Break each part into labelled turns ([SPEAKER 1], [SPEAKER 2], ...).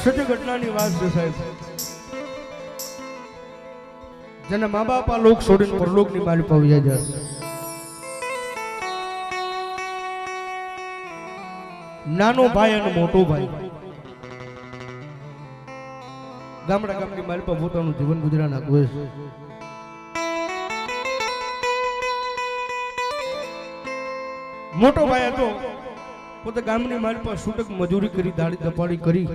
[SPEAKER 1] સત્ય ઘટનાની વાત છે સાહેબ. જેના મા બાપ આ લોક છોડીને પરલોકની મારી પવ્યા જશે. નાનો ભાઈ અને મોટો ભાઈ ગામડા ગામની મારી પર પોતાનું જીવન ગુજરાન આખવે છે. મોટો ભાઈ હતો પોતે ગામની મારી પર છૂટક મજૂરી કરી દાડી દપાડી કરી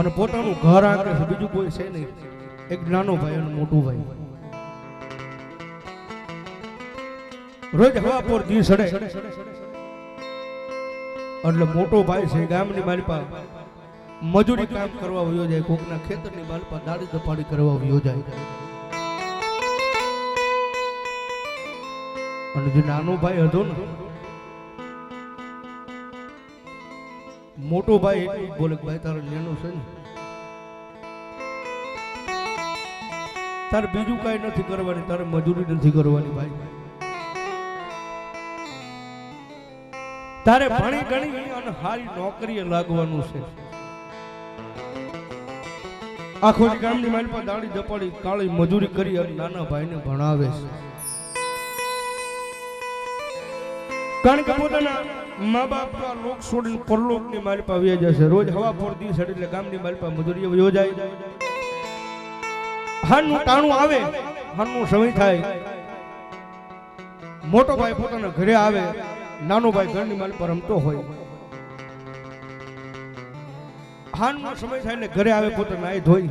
[SPEAKER 1] અને પોતાનું ઘર આંકડે છે. બીજું કોઈ છે નહીં. એક નાનો ભાઈ અને મોટો ભાઈ રોજ હવા પર દી સડે એટલે મોટો ભાઈ છે ગામની મારી પાસે મજૂરી કામ કરવા વયો જાય. કોકના ખેતરની મારી પાસે દાડી દપાડી કરવા વયો જાય. અને જે નાનો ભાઈ હતો ને મોટો ભાઈ એટલું બોલે ભાઈ તારે લેનો છે ને તારે બીજું કઈ નથી કરવાની, તારે મજૂરી નથી કરવાની ભાઈ. તારે ભણી ગણી અને સારી નોકરીએ લાગવાનું છે. આખો ગામની મારી પર દાડી દપાડી કાળી મજૂરી કરી અને નાના ભાઈને ભણાવે છે. કારણ કે પોતાના મા બાપ લોક છોડીને પરલોકની મારી પર આવ્યા જશે. રોજ હવા પર દી સડે એટલે ગામની મારી પર મજૂરી વયો જાય. હાનનું ટાણું આવે, હાનનું સમય થાય, મોટો ભાઈ પોતાના ઘરે આવે, નાનો ભાઈ ઘરની મારી પર રમતો હોય. હાનનો સમય થાય ને ઘરે આવે, પોતે નાઈ ધોઈ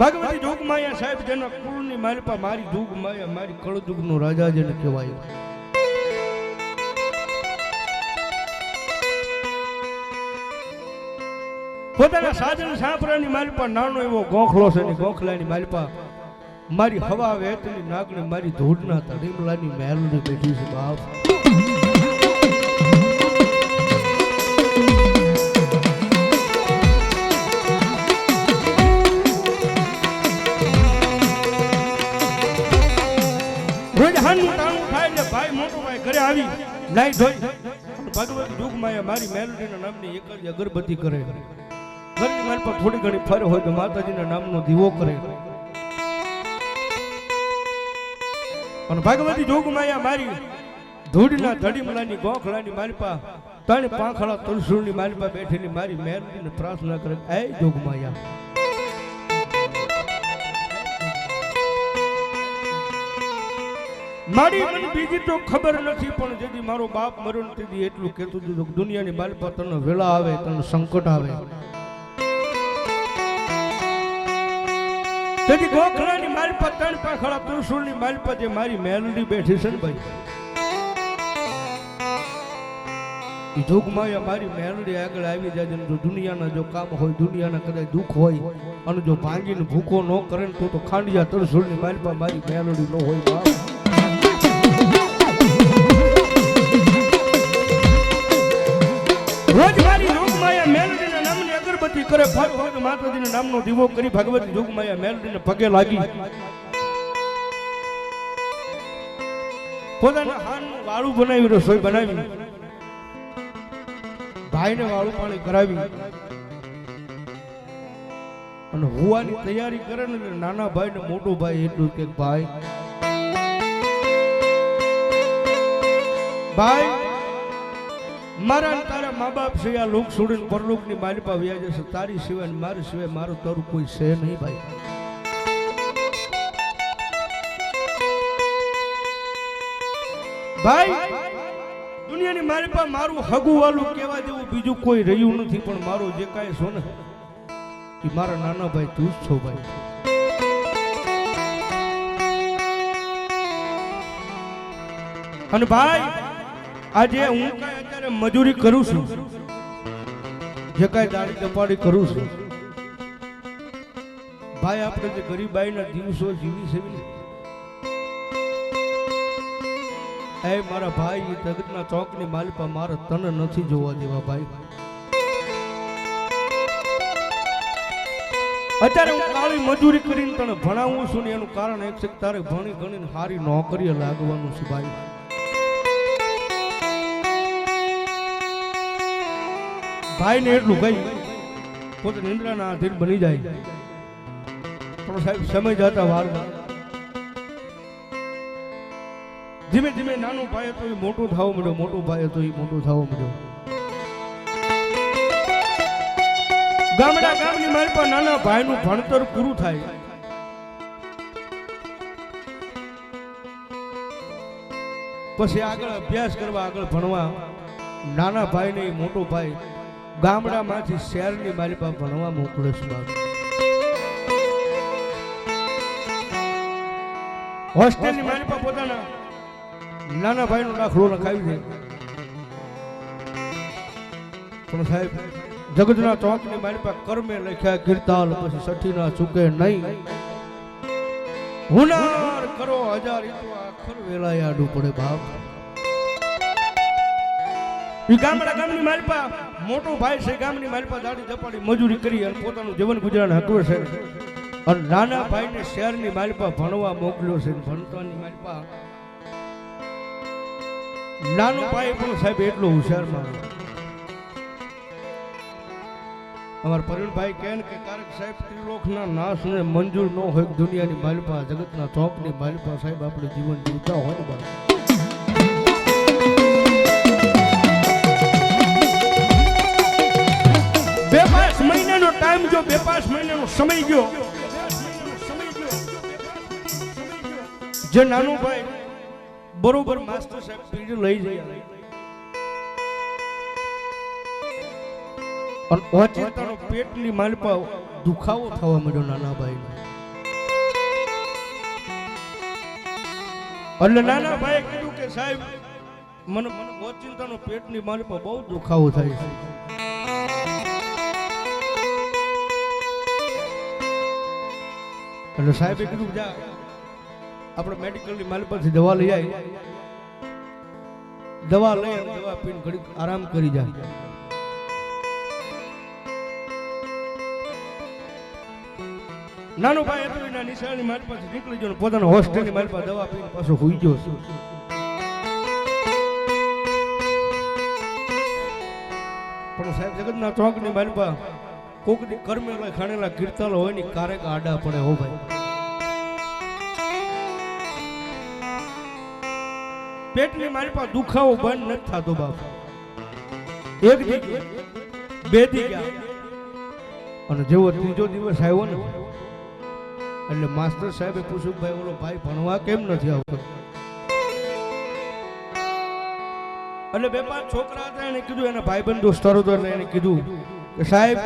[SPEAKER 1] ભગવતી જોગમાયા સાહેબ જેના કુળની મારી પર મારી જોગમાયા મારી કળજુગનો રાજા જેને કહેવાય. પોતાના સાજન સાંપરાની મારી પર નાનો એવો ગોખલો છે ને ગોખલાની મારી પર મારી હવા વેતની નાગણી મારી ધૂળના તડીમલાની મહેલની બેઠી છે બાપ. રોજ હાનનું ટાણું થાય એટલે ભાઈ મોટો ભાઈ ઘરે આવી નાઈ ધોઈ ભગવતી જોગમાયા મારી મેલડીના નામની એક જ અગરબત્તી કરે. ઘરની મારી પર થોડી ઘણી ફર હોય તો માતાજીના નામનો દીવો કરે. અને ભગવતી જોગમાયા મારી ધૂળના ધડીમલાની ગોખલાની મારી પા ત્રણ પાંખડા તલસુરની મારી પા બેઠેલી મારી મેલડીને પ્રાર્થના કરે, એ જોગમાયા મારી મને બીજી તો ખબર નથી, પણ જેથી મારો બાપ મર્યો ને તેથી એટલું કહેતું હતું દુનિયાની મારી પા તને વેળા આવે, તને સંકટ આવે, તેથી ગોખલાની મારી પર ત્રણ પાંખડા ત્રિશુળની મારી પર જે મારી મેલડી બેઠી છે ને ભાઈ, એ જોગમાયા મારી મેલડી આગળ આવી જાય. જો દુનિયાના જો કામ હોય, દુનિયાના કદાચ દુઃખ હોય અને જો ભાંગીને ભૂકો ન કરે ને તો ખાંડિયા ત્રિશુળની મારી પર મારી મેલડી ન હોય બાપ. રોજ મારી જોગમાયા મેલડીના નામની અગરબત્તી કરે, ફર માતાજીના નામનો દીવો કરી ભગવતી જોગમાયા મેલડીને પગે લાગી પોતાના હાનનું વાળું બનાવી, રસોઈ બનાવી, ભાઈને વાળું પાણી કરાવી અને હુવાની તૈયારી કરે ને નાના ભાઈ ને મોટો ભાઈ એટલું કે ભાઈ મારા તારા મા બાપ છે આ લોક છોડીને પરલોકની મારી પાસે વ્યા જશે. તારી સિવાય મારી સિવાય મારું તારું કોઈ છે નહીં ભાઈ. ભાઈ દુનિયાની મારી પાસે મારું હગું વાલું કહેવા જેવું બીજું કોઈ રહ્યું નથી, પણ મારો જે કાંઈ છો ને એ મારા નાના ભાઈ તું જ છો ભાઈ. અને ભાઈ આજે હું કાંઈ અત્યારે મજૂરી કરું છું, જે કાંઈ દાડી દપાડી કરું છું ભાઈ, આપણે જે ગરીબાઈના દિવસો જીવી છે એ મારા ભાઈ જગતના ચોકની માલિપા મારે તને નથી જોવા દેવા ભાઈ. અત્યારે હું કાળી મજૂરી કરીને તને ભણાવું છું ને એનું કારણ એક છે કે તારે ભણી ગણીને સારી નોકરીએ લાગવાનું છે ભાઈ. ભાઈ ને એટલું કઈ પોતે નિંદ્રાના આધીન બની જાય પણ સાહેબ સમય જતા વાર ધીમે ધીમે નાનું ભાઈ તો એ મોટું થવા મળ્યો, મોટું ભાઈ તો એ મોટું થવા મળ્યો. ગામની મારી પાસે નાના ભાઈનું ભણતર પૂરું થાય પછી આગળ અભ્યાસ કરવા, આગળ ભણવા નાના ભાઈ ને મોટો ભાઈ ગામડામાંથી શહેરની મારી પાસે ભણવા મોકલે છે. હોસ્ટેલની મારી પાસે પોતાના નાના ભાઈનો દાખલો લખાવી દે પણ સાહેબ જગતના ચોકની મારી પાસે કર્મે લખ્યા કીર્તાલ પછી સઠીના ચૂકે નહીં. હુનાર કરો હજાર તો આખર વેલાય આડું પડે બાપ. ઈ ગામની મારી પાસે મોટો ભાઈ છે, ગામની મારી પાસે દાડી ધપાડી મજૂરી કરી અને પોતાનું જીવન ગુજરાન હકવે છે. અને નાના ભાઈને શહેરની મારી પાસે ભણવા મોકલ્યો છે. ભણતાની મારી પાસે નાનો ભાઈ પણ સાહેબ એટલો હોશિયાર માનો. અમારા પ્રવીણભાઈ કહે કે કારક સાહેબ ત્રિલોકના નાશ ને મંજૂર ન હોય દુનિયાની માલિપા જગતના ચોકની માલિપા સાહેબ આપણે જીવન જીવતા હોય બા. બે પાંચ મહિનાનો ટાઈમ જો 2-5 મહિનાનો સમય ગયો જે નાનો ભાઈ બરોબર માસ્ટર સાહેબ પીડી લઈ જાય અને ઓચિંતાનો પેટની માલપા દુખાવો થવા માંડ્યો નાના ભાઈને. એટલે નાના ભાઈએ કીધું કે સાહેબ મને ઓચિંતાનો પેટની માલપા બહુ દુખાવો થાય છે. એટલે સાહેબે કીધું જા આપણે મેડિકલની માલપાથી દવા લઈ આવી, દવા લઈ અને દવા પીને ઘડી આરામ કરી જાય. નાનો ભાઈ હતો એના નિશાળની મારી પાસે નીકળી ગયો, પોતાના હોસ્ટેલની મારી પાસે દવા પીને પાછો હોઈ ગયો. પણ સાહેબ જગતના ચોકની મારી પાસે કોકની કર્મેલા ખાણેલા કીર્તન હોય ને કારેક આડા પડે હો ભાઈ. પેટની મારી પાસે દુખાવો બંધ નથી થતો બાપ. એક દી 2 દી ગયા અને જેવો ત્રીજો દિવસ આવ્યો ને એટલે માસ્ટર સાહેબે પૂછ્યું ભાઈ ઓલો ભાઈ ભણવા કેમ નથી આવતો? એટલે 2-5 છોકરા હતા એને કીધું, એના ભાઈબંધ દોસ્તારો તો એને કીધું કે સાહેબ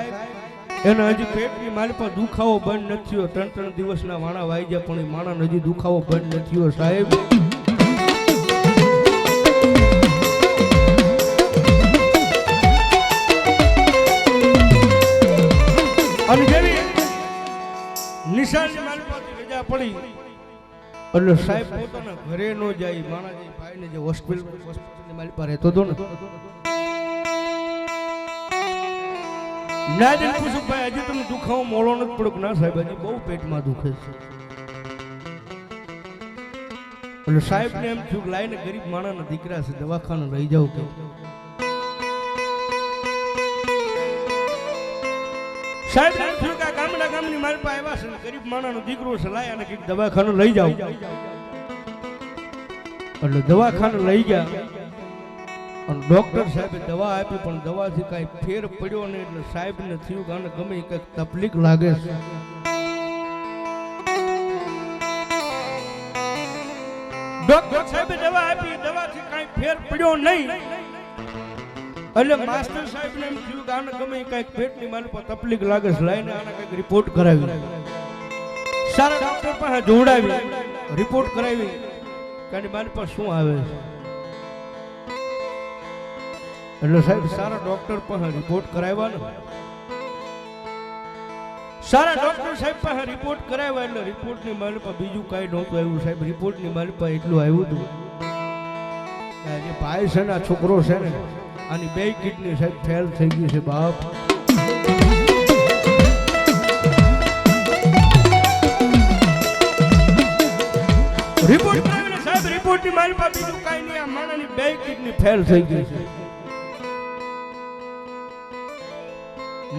[SPEAKER 1] એને હજી પેટની મારી પાસે દુખાવો બંધ નથી થયો, 3-3 દિવસના વાણા વાઈ ગયા પણ એ માણા હજી દુખાવો બંધ નથી થયો સાહેબ. અને જેવી નિશાળની મારી પાસે રજા પડી એટલે સાહેબ પોતાના ઘરે નો જાય, માણાજી ભાઈને જે હોસ્પિટલની મારી પાસે રહેતો હતો ને નાજન પૂછું ભાઈ હજી તમને દુખાવો મોળો નથી પડ્યો? ના સાહેબ હજી બહુ પેટમાં દુખે છે. એટલે સાહેબ ને એમ થયું લાઈને ગરીબ માણાના દીકરા છે દવાખાને લઈ જાવ કે સાહેબ એમ થયું કે ગામની મારી પાસે આવ્યા છે ગરીબ માણાનો દીકરો છે લાય અને કઈક દવાખાને લઈ જાવ. એટલે દવાખાને લઈ ગયા અને ડોક્ટર સાહેબે દવા આપી પણ દવાથી કઈ ફેર પડ્યો નહીં. એટલે સાહેબ ને થયું કે ગમે કઈક તકલીફ લાગે છે. ડોક્ટર સાહેબે દવા આપી, દવાથી કઈ ફેર પડ્યો નહીં. એટલે માસ્ટર સાહેબ ને એમ થયું કે આને ગમે કઈક પેટની મારી પર તકલીફ લાગે છે, લઈને આને કઈક રિપોર્ટ કરાવી. સારા ડોક્ટર પાસે જોડાવી રિપોર્ટ કરાવી કે મારી પાસે શું આવે છે. એટલે સાહેબ સારા ડોક્ટર પાસે રિપોર્ટ કરાવ્યા ને સારા ડોક્ટર સાહેબ પાસે રિપોર્ટ કરાવ્યા એટલે રિપોર્ટની મારી પાસે બીજું કઈ નહોતું આવ્યું સાહેબ. રિપોર્ટની મારી પાસે એટલું આવ્યું હતું કે જે ભાઈ છે ને છોકરો છે ને આની 2 કિડની સાહેબ ફેલ થઈ ગઈ છે બાપ. રિપોર્ટ કરાવીને સાહેબ રિપોર્ટની મારી પાસે બીજું કાંઈ નહીં, આ માણાની 2 કિડની ફેલ થઈ ગઈ છે.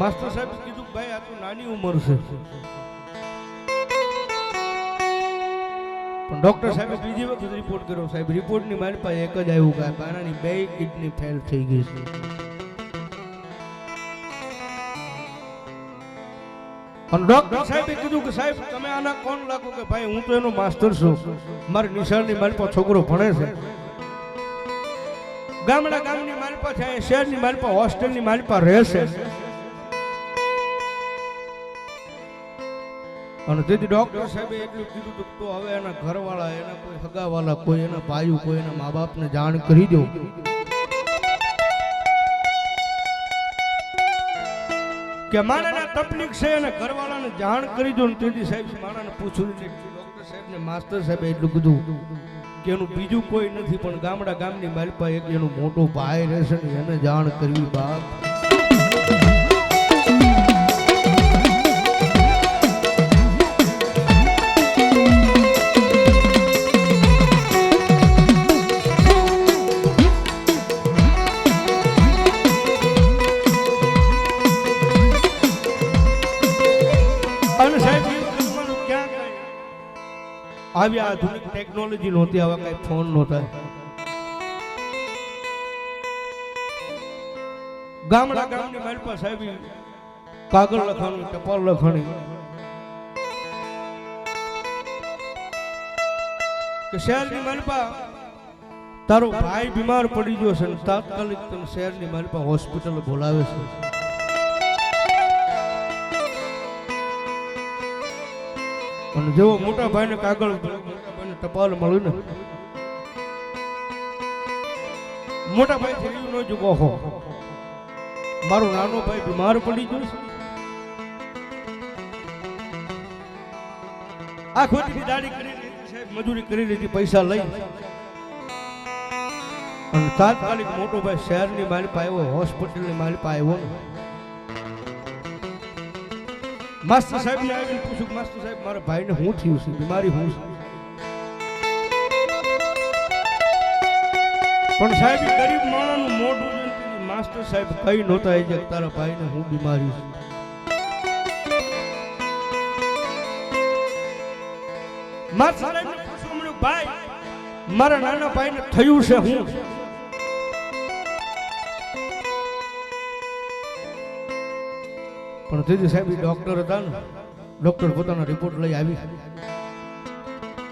[SPEAKER 1] માસ્ટર સાહેબ કીધું ભાઈ આ તો નાની ઉંમર છે, પણ ડોક્ટર સાહેબે બીજી વખત રિપોર્ટ કર્યો. સાહેબ રિપોર્ટની મારી પાસે એક જ આવ્યું કે માણાની 2 કિડની ફેલ થઈ ગઈ છે. અને ડોક્ટર સાહેબે કીધું કે સાહેબ તમે આના કોણ લાગો? કે ભાઈ હું તો એનો માસ્ટર છું, મારી નિશાળની મારી પાસે છોકરો ભણે છે, ગામની મારી પાસે છે, શહેરની મારી પાસે, હોસ્ટેલની મારી પાસે રહેશે. અને તેથી ડોક્ટર સાહેબે એટલું કીધું તો હવે એના ઘરવાળા, એના કોઈ સગાવાળા, કોઈ એના ભાઈઓ, કોઈ એના મા બાપને જાણ કરી દો કે માણાને તકલીફ છે, અને ઘરવાળાને જાણ કરી દો. ને તેથી સાહેબ માણાને પૂછ્યું છે ડોક્ટર સાહેબને માસ્ટર સાહેબે એટલું કીધું કે એનું બીજું કોઈ નથી, પણ ગામની મારી પાસે એક એનો મોટો ભાઈ રહેશે ને એને જાણ કરવી. બાપ આવી આધુનિક ટેકનોલોજી નહોતી, આવા કઈ ફોન નહોતા. ગામની મારી પાસે આવી કાગળ લખવાનું, ટપાલ લખવાની કે શહેરની મારી પાસે તારો ભાઈ બીમાર પડી ગયો છે, તાત્કાલિક તને શહેરની મારી પાસે હોસ્પિટલ બોલાવે છે. અને જેવો મોટા ભાઈને કાગળ, મોટા ભાઈને ટપાલ મળ્યું ને, મોટા ભાઈ થયું ન જુગો હો મારો નાનો ભાઈ બીમાર પડી ગયો છે. આ ખોટી દાડી કરી લીધી સાહેબ, મજૂરી કરી લીધી, પૈસા લઈ, અને તાત્કાલિક મોટો ભાઈ શહેરની મારી પાસે આવ્યો, હોસ્પિટલની મારી પાસે આવ્યો. માસ્ટર સાહેબને આવીને પૂછ્યું, માસ્ટર સાહેબ મારા ભાઈને શું થયું છે, બીમારી શું છે? પણ સાહેબ ગરીબ માણસનું મોઢું જોઈને માસ્ટર સાહેબ કઈ નહોતા કે તારા ભાઈને શું બીમારી છે. માસ્ટર સાહેબને પૂછ્યું, મને ભાઈ મારા નાના ભાઈને થયું છે હું? પણ તેથી સાહેબ ડોક્ટર હતા ને, ડોક્ટર પોતાના રિપોર્ટ લઈ આવી,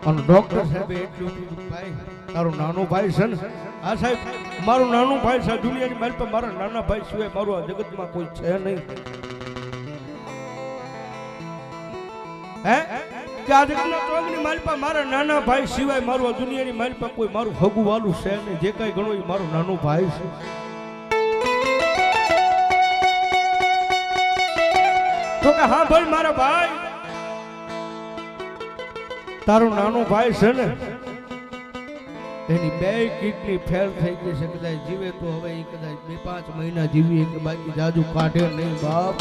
[SPEAKER 1] અને ડોક્ટર સાહેબે એટલું કીધું ભાઈ તારો નાનો ભાઈ છે ને? હા સાહેબ મારો નાનો ભાઈ છે, દુનિયાની મારી પાસે મારા નાના ભાઈ સિવાય મારું આ જગતમાં કોઈ છે નહીં. હે કે આ જગતના ચોગની મારી પાસે મારા નાના ભાઈ સિવાય મારું આ દુનિયાની મારી પાસે કોઈ મારું હગું વાલું છે નહીં, જે કઈ ગણો એ મારો નાનો ભાઈ છે. તો કે હા ભાઈ મારા ભાઈ, તારો નાનો ભાઈ છે ને એની 2 કિડની ફેલ થઈ ગઈ છે, કદાચ જીવે તો હવે એ કદાચ 2-5 મહિના જીવી કે બાકી જાજુ કાઢે નહીં. બાપ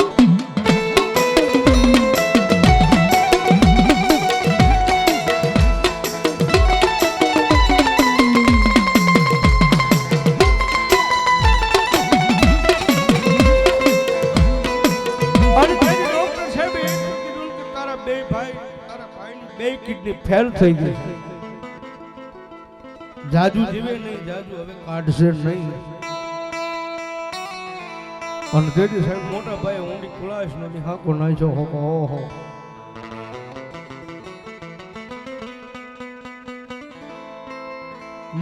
[SPEAKER 1] કિડની ફેલ થઈ ગઈ, જાજુ જીવે નહીં, જાજુ હવે કાઢશે નહીં. અને તેથી સાહેબ મોટા ભાઈ ઊંડી ખુલાશ નથી હાકો નાખ્યો. હોકો ઓહો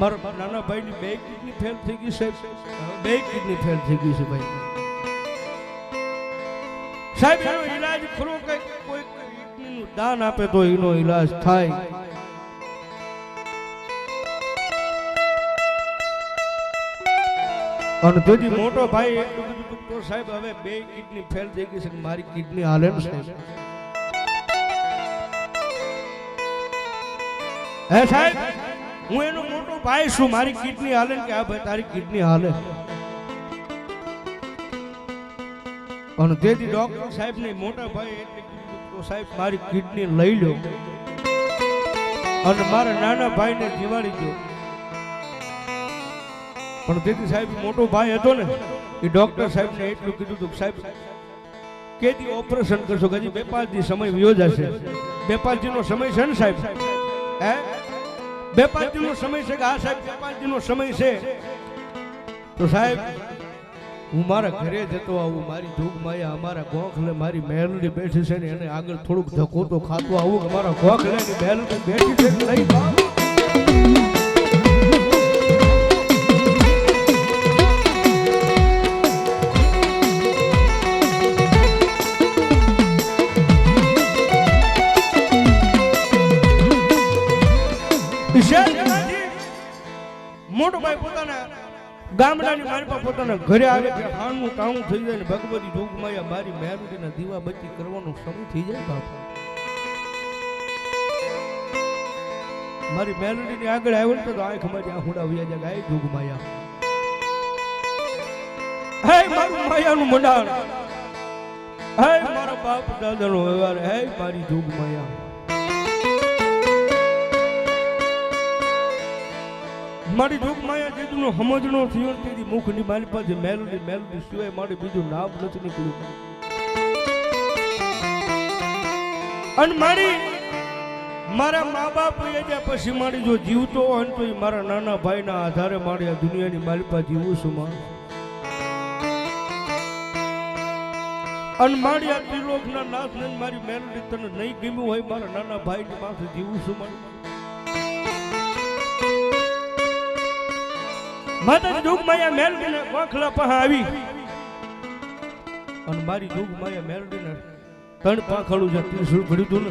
[SPEAKER 1] મારા નાના ભાઈની 2 કિડની ફેલ થઈ ગઈ સાહેબ, 2 કિડની ફેલ થઈ ગઈ છે ભાઈ. સાહેબ એનો ઈલાજ ખરો કઈ કોઈ દાન આપે તો એનો ઈલાજ થાય. અને તેથી મોટો ભાઈ એટલું કીધું તો સાહેબ હવે 2 કિડની ફેલ થઈ ગઈ છે, મારી કિડની હાલે ને સાહેબ. હે સાહેબ હું એનો મોટો ભાઈ છું, મારી કિડની હાલે કે આ ભાઈ તારી કિડની હાલે? અને તેથી ડોક્ટર સાહેબ ને મોટા ભાઈ એટલે કીધું તો સાહેબ મારી કિડની લઈ લો. અને મારા નાના ભાઈને જીવાડી ગયો. પણ તેથી સાહેબ મોટો ભાઈ હતો ને એ ડોક્ટર સાહેબને એટલું કીધું હતું સાહેબ કેદી ઓપરેશન કરશો કે હજી 2-5 દી સમય વયો જશે. 2-5 દીનો સમય છે ને સાહેબ? હે 2-5 દીનો સમય છે કે? હા સાહેબ 2-5 દીનો સમય છે. તો સાહેબ હું મારા ઘરે જતો આવું, મારી જોગમાયા અમારા ગોખલે મારી મેલડી બેઠી છે ને એને આગળ થોડુંક ધક્કો તો ખાતો આવું કે મારા ગોખલેની મેલડી બેઠી છે કે નહીં. મોટો ભાઈ પોતાના ગામડાની મારી પોતાના ઘરે આવે કે હાણું ટાણું થઈ જાય ને ભગવતી જોગમાયા મારી મેલડીના દીવા બત્તી કરવાનો સમય થઈ જાય. બાપા મારી મેલડીની આગળ આવ્યો તો આંખ મારી આંખુડા વ્યા જાય. ગાય જોગમાયા હે મારું માયાનું મંડાણ, હે મારા બાપ દાદાનો વ્યવહાર, હે મારી જોગમાયા મારી જોગમાયા જેદુનો સમજનો થયો તેથી મુખની મારી પાસે મેલડી મેલડી સિવાય મારે બીજું નામ નથી નીકળ્યું. અને મારા મા બાપ ગયા પછી મારી જો જીવતો હોય તો એ મારા નાના ભાઈના આધારે મારી આ દુનિયાની મારી પાસે જીવું છું. અને મારી આ ત્રિલોકના નાથ ને મારી મેલડી તને નહીં ગમ્યું હોય મારા નાના ભાઈની માથે જીવું છું. માતાજી જોગમાયા મેલડીને વાંખલા પાસે આવી અને મારી જોગમાયા મેલડીને 3 પાંખડું જ્યાં ત્રિશુળ ભર્યું હતું ને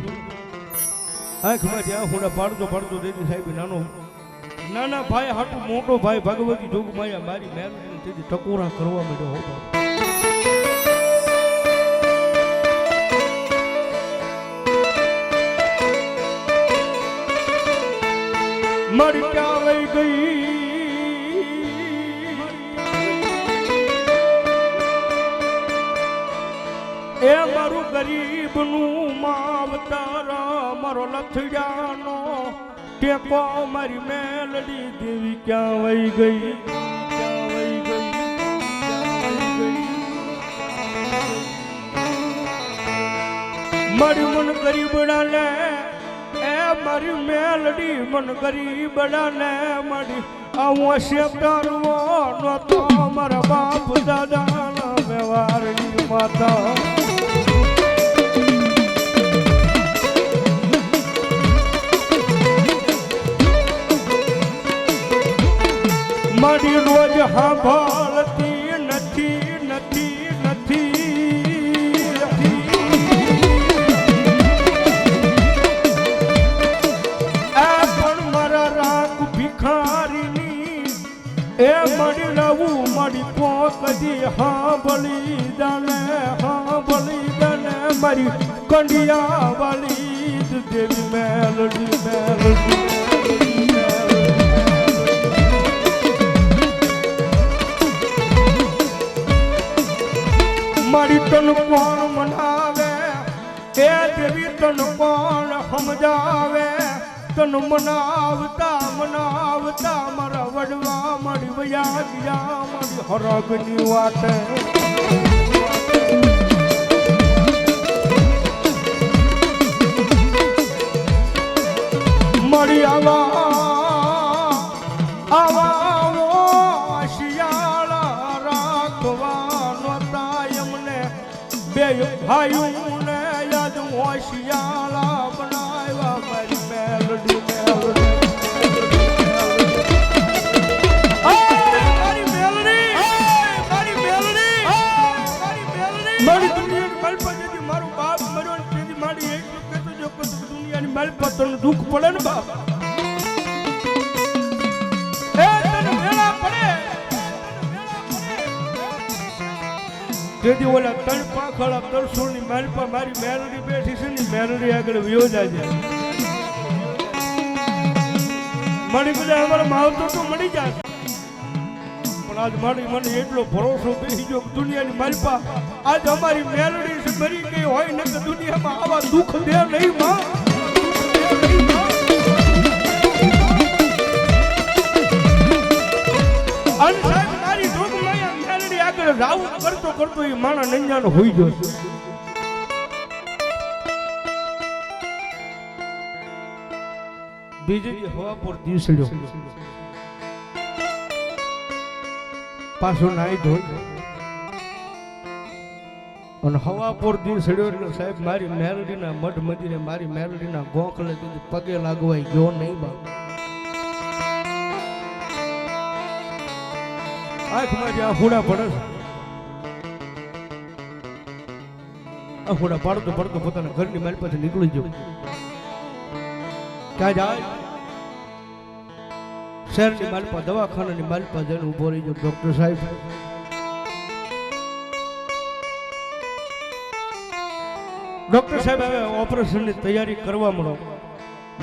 [SPEAKER 1] આંખમાંથી આંખોડા પાડતો દેદી સાહેબ નાના ભાઈ હાટું મોટો ભાઈ ભગવતી જોગમાયા મારી મેલડીને તેથી ટકોરા કરવા માંડ્યો. હો બાપ મારી ક્યાં વહી ગઈ એ મારું ગરીબનું માવતર મારો લથડિયાનો ટેકો મારી મેલડી દેવી ક્યાં વહી ગઈ, ક્યાં વહી ગઈ, ક્યાં વહી ગઈ. મારી મન ગરીબડાને એ મારી મેલડી મન ગરીબડાને મારી આવું શેપટારવો નતો મારા બાપ દાદાના વ્યવહારની માતા. મારી રોજ સાંભળતી નથી નથી નથી આ પણ મારા રાગ ભિખારીની એ મારી લાવું મારી પોકદી સાંભળી દાને મારી કંડિયા વાલી દેવી મેલડી મેલડી મારી તન કોણ મનાવે એ દેવી તન કોણ સમજાવે તન મનાવતા મારા વડવા મારી વયા ગયા મારી હરગની વાટે. મારી આવા શિયાળા રાખવાનો બે ભાઈઓને યાદ હોશિયાળા બનાવ્યા મારી મેલડી મારી દુનિયાની મારું બાપ મર્યો તેથી મારી એટલું કહેતો જો દુનિયાની મારી પર તને દુઃખ પડે ને બાપ તને મેળા પડે તેથી ઓલા 3 પાંખડા તરસોની માલપા મારી મેલડી બેઠી છે ને મેલડી આગળ વયો જાય મળી બધા અમારા માવતર તો મળી જાય પણ આજ મારી મને એટલો ભરોસો બેસી ગયો દુનિયાની માલપા આજ અમારી મેલડી મરી ગઈ હોય ને કે દુનિયામાં આવા દુઃખ દે નહીં માં કરતો એ માણા નંજાનો હોઈ ગયો. બીજે દી હવા પર દીસડ્યો, પાછો નાઈ ધોઈ અને હવા પર દીસડ્યો એટલે સાહેબ મારી મેલડીના મઢ મંદિરે મારી મેલડીના ગોખલે પગે લાગવાય ગયો નહીં બા. આંખમાંથી આ હુડા પડે છે. આ હુડા પાડતો પડતો પોતાના ઘરની મારી પાસે નીકળી ગયો. ક્યાં જાય? શહેરની માલપા દવાખાનાની માલપા જઈને ઉભો રહી ગયો. ડોક્ટર સાહેબ, ડોક્ટર સાહેબ હવે ઓપરેશનની તૈયારી કરવા મળો.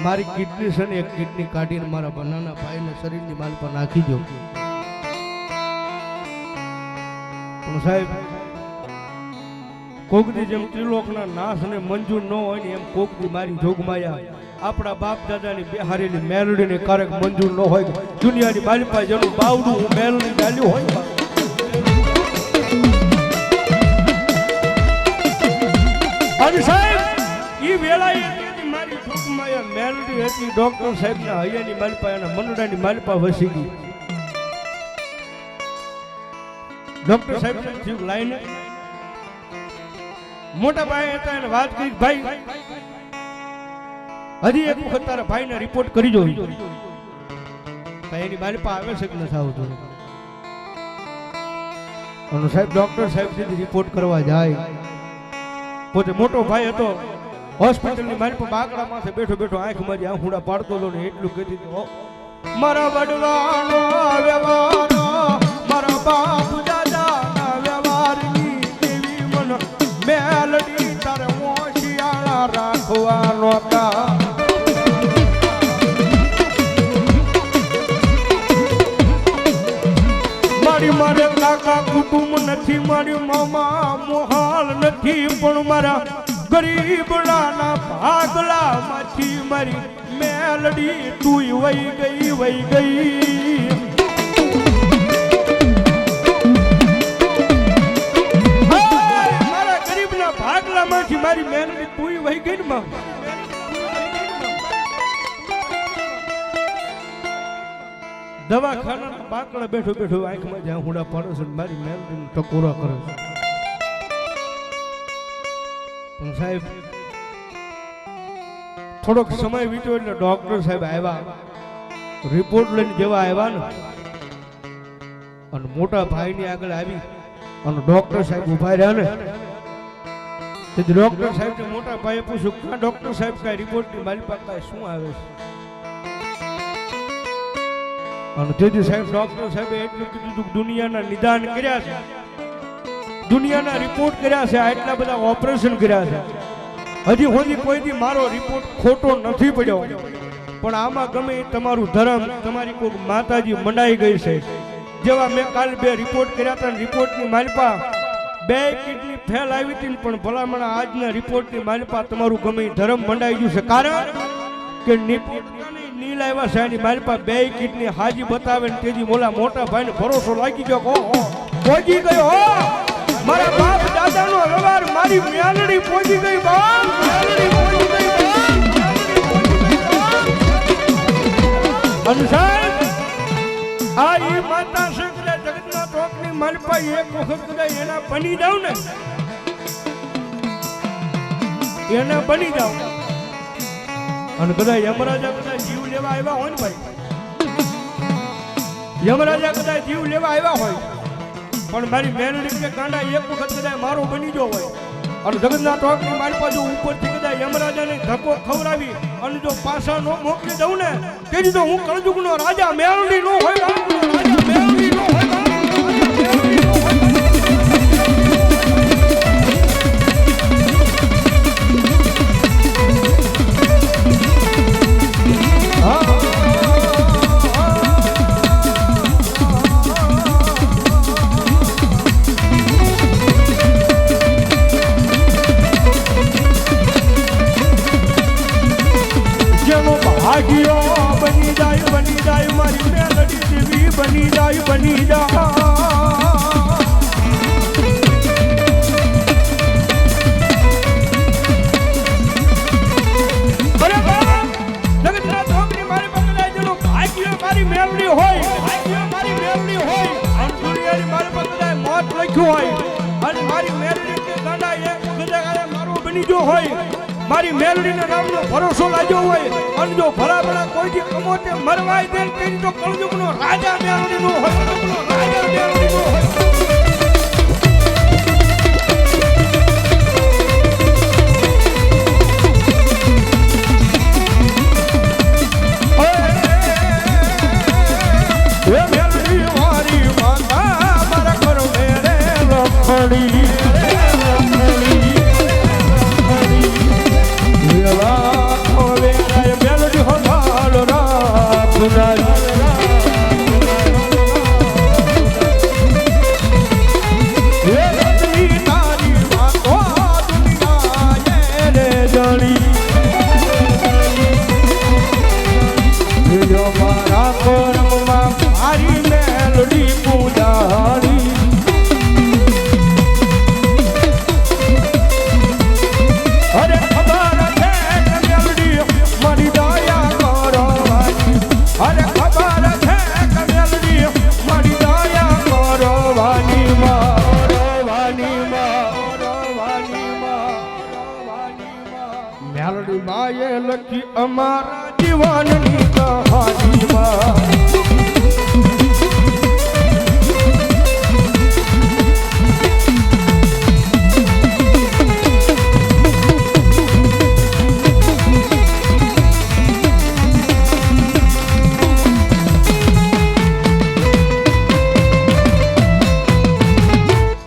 [SPEAKER 1] મારી કિડની છે ને એક કિડની કાઢીને મારા નાના ભાઈને શરીરની માલપા નાખી દો. પણ સાહેબ કોકની જેમ ત્રિલોકના નાશ ને મંજૂર ન હોય ને એમ કોકની મારી જોગમાયા આપણા બાપ દાદાની બેહારેલી મેલડીને કારક મંજૂર ન હોય. દુનિયાની માલિપા જેનું બાવડું હું મેલડી ડાલ્યું હોય. અને સાહેબ ઈ વેળાએ મારી જોગમાયા મેલડી હતી. ડોક્ટર સાહેબના હૈયાની માલિપા એના મંડળાની માલિપા વસી ગઈ. ડોક્ટર સાહેબ થયું લાઈને મોટા ભાઈ હતા એને વાત કરી, ભાઈ હજી એક વખત તારા ભાઈના રિપોર્ટ કરી જોઈ. એની મારી પાસે આવે છે કે નથી આવતું? અને સાહેબ ડોક્ટર સાહેબ સુધી રિપોર્ટ કરવા જાય. પોતે મોટો ભાઈ હતો, હોસ્પિટલની મારી પાસે બાકડા માથે બેઠો બેઠો આંખ મારી આંખુડા પાડતો હતો ને એટલું કહેતી હતી, મારા વડવાનો વ્યવહાર મારા બાપ દાદાના વ્યવહારની દેવી મન મેલડી તારે હોશિયાળા રાખવાનો કા. મારી મારે કાકા કુટુંબ નથી, મારી મામા મોહાલ નથી, પણ મારા ગરીબડાના ભાગલા માંથી મારી મેલડી તું વહી ગઈ વહી ગઈ. મારા ગરીબના ભાગલા માંથી મારી મેલડી તું વહી ગઈ ને માં. દવાખાના બાકડા બેઠો બેઠો આંખમાં જ્યાં હુડા પાડે છે મારી મેલડીને ટકોરા કરે છે. પણ સાહેબ થોડોક સમય વીત્યો એટલે ડોક્ટર સાહેબ આવ્યા. રિપોર્ટ લઈને જેવા આવ્યા ને અને મોટા ભાઈની આગળ આવી અને ડોક્ટર સાહેબ ઉભા રહ્યા ને તેથી ડોક્ટર સાહેબ ને મોટા ભાઈએ પૂછ્યું, ક્યાં ડોક્ટર સાહેબ કઈ રિપોર્ટની મારી પાસે શું આવે છે? અને તેથી સાહેબ ડોક્ટર સાહેબે એટલું કીધું કે દુનિયાના નિદાન કર્યા છે, દુનિયાના રિપોર્ટ કર્યા છે, આટલા બધા ઓપરેશન કર્યા છે, હજી સુધી કોઈથી મારો રિપોર્ટ ખોટો નથી પડ્યો. પણ આમાં ગમે તમારું ધર્મ તમારી કોઈ માતાજી મંડાઈ ગઈ છે. જેવા મેં કાલ 2 રિપોર્ટ કર્યા હતા, રિપોર્ટની માલપા 2 કિડની ફેલ આવી હતી, પણ ભલામણા આજના રિપોર્ટની માલપા તમારું ગમે ધર્મ મંડાઈ ગયું છે. કારણ કે નીલ આવ્યા છે એની માલપા 2 કિડની હાજી બતાવે ને તેથી મોલા મોટા ભાઈને ભરોસો લાગી ગયો, પહોંચી ગયો મારા બાપ દાદાનો વ્યવહાર મારી મેલડી પહોંચી ગઈ. બાપ મેલડી પહોંચી ગઈ. અને સાહેબ આ ઈ માતા શંકરે જગતના ટોકની માલપા એક વખત કદાચ એના બની જાવ ને, એના બની જાવ અને કદાચ યમરાજા કદાચ જીવ લેવા આવ્યા હોય ને ભાઈ, યમરાજા કદાચ જીવ લેવા આવ્યા હોય પણ મારી મેલડી કે કાંડા એક વખત કદાચ મારો બની ગયો હોય અને જગતના ટોકની મારી પાસે ઉપરથી કદાચ યમરાજાને ધક્કો ખવડાવી અને જો પાછા નો મોકલી દઉં ને તેથી તો હું કળજુગનો રાજા મેલડી નો હોય, રાજા મેલડી નો હોય. બની જાય મારી મેલડી દેવી બની જાય લખ્યું હોય અને મારી મેલડી કે ગાંડા એક ગજાએ મારો બની ગયો હોય મારી મેલડીના નામનો ભરોસો લાગ્યો હોય અને જો ભલામણા કોઈથી કમોતે મરવાય દે તેની તો કળયુગનો રાજા મેલડીનો હોય કળયુગનો રાજા મેલડીનો હોય મેલડી માએ લખી અમારા જીવનની કહાનીમાં